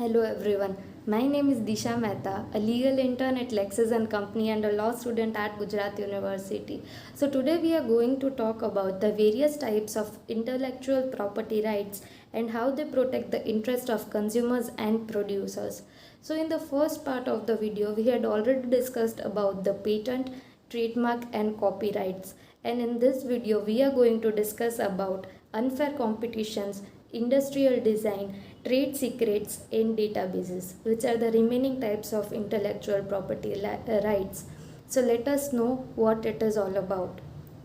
Hello everyone. My name is Disha Mehta, a legal intern at Lexis and Company and a law student at Gujarat University. So today we are going to talk about the various types of intellectual property rights and how they protect the interest of consumers and producers. So in the first part of the video we had already discussed about the patent, trademark and copyrights. And in this video we are going to discuss about unfair competitions, industrial design, trade secrets, and databases, which are the remaining types of intellectual property rights. So let us know what it is all about.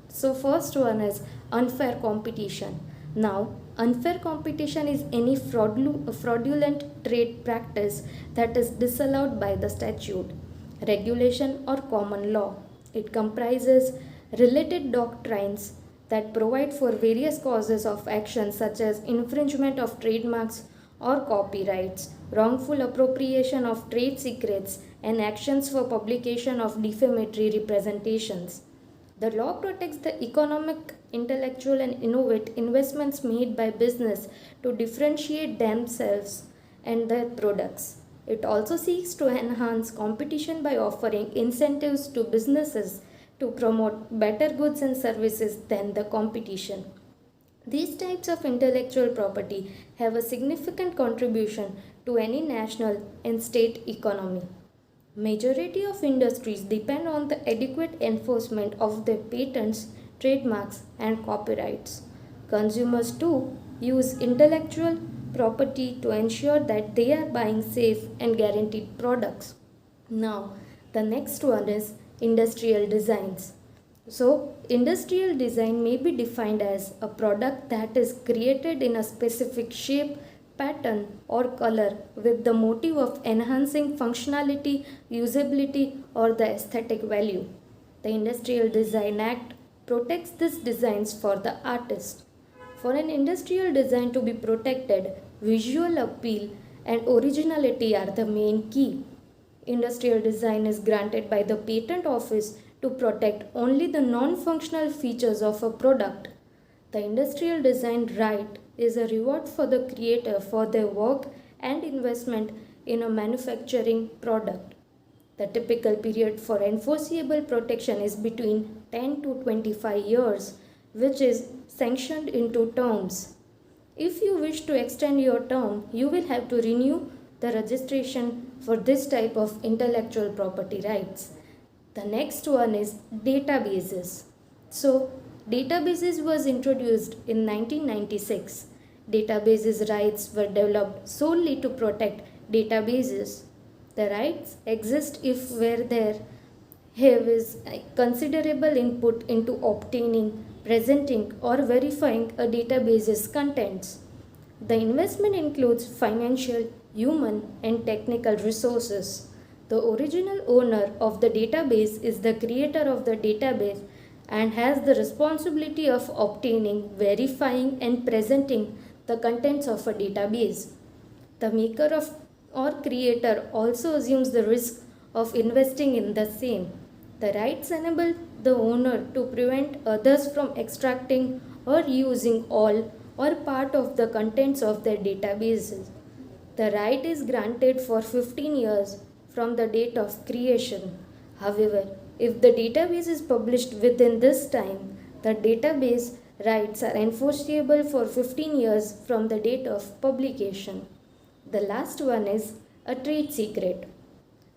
So first one is unfair competition. Now, unfair competition is any fraudulent trade practice that is disallowed by the statute, regulation, or common law. It comprises related doctrines that provide for various causes of action such as infringement of trademarks or copyrights, wrongful appropriation of trade secrets, and actions for publication of defamatory representations. The law protects the economic, intellectual, and innovate investments made by business to differentiate themselves and their products. It also seeks to enhance competition by offering incentives to businesses to promote better goods and services than the competition. These types of intellectual property have a significant contribution to any national and state economy. Majority of industries depend on the adequate enforcement of their patents, trademarks and copyrights. Consumers too use intellectual property to ensure that they are buying safe and guaranteed products. Now, the next one is industrial designs. So, industrial design may be defined as a product that is created in a specific shape, pattern, or color with the motive of enhancing functionality, usability, or the aesthetic value. The Industrial Design Act protects these designs for the artist. For an industrial design to be protected, visual appeal and originality are the main key. Industrial design is granted by the Patent Office to protect only the non-functional features of a product. The industrial design right is a reward for the creator for their work and investment in a manufacturing product. The typical period for enforceable protection is between 10 to 25 years, which is sanctioned into terms. If you wish to extend your term, you will have to renew the registration for this type of intellectual property rights. The next one is databases. So, databases was introduced in 1996. Databases rights were developed solely to protect databases. The rights exist if where there is considerable input into obtaining, presenting, or verifying a database's contents. The investment includes financial, human, and technical resources. The original owner of the database is the creator of the database and has the responsibility of obtaining, verifying, and presenting the contents of a database. The maker of or creator also assumes the risk of investing in the same. The rights enable the owner to prevent others from extracting or using all or part of the contents of their databases. The right is granted for 15 years from the date of creation. However, if the database is published within this time, the database rights are enforceable for 15 years from the date of publication. The last one is a trade secret.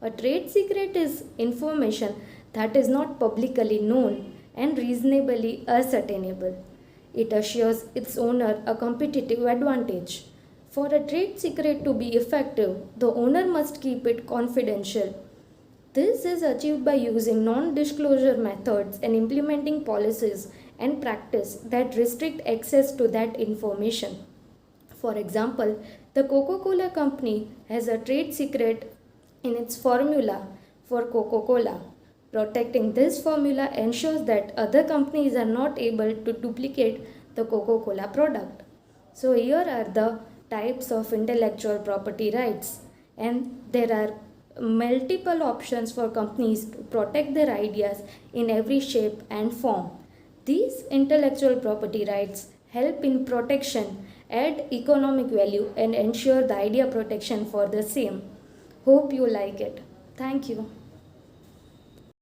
A trade secret is information that is not publicly known and reasonably ascertainable. It assures its owner a competitive advantage. For a trade secret to be effective, the owner must keep it confidential. This is achieved by using non-disclosure methods and implementing policies and practice that restrict access to that information. For example, the Coca-Cola company has a trade secret in its formula for Coca-Cola. Protecting this formula ensures that other companies are not able to duplicate the Coca-Cola product. So here are the types of intellectual property rights, and there are multiple options for companies to protect their ideas in every shape and form. These intellectual property rights help in protection add economic value, and ensure the idea protection for the same. Hope you like it. Thank you.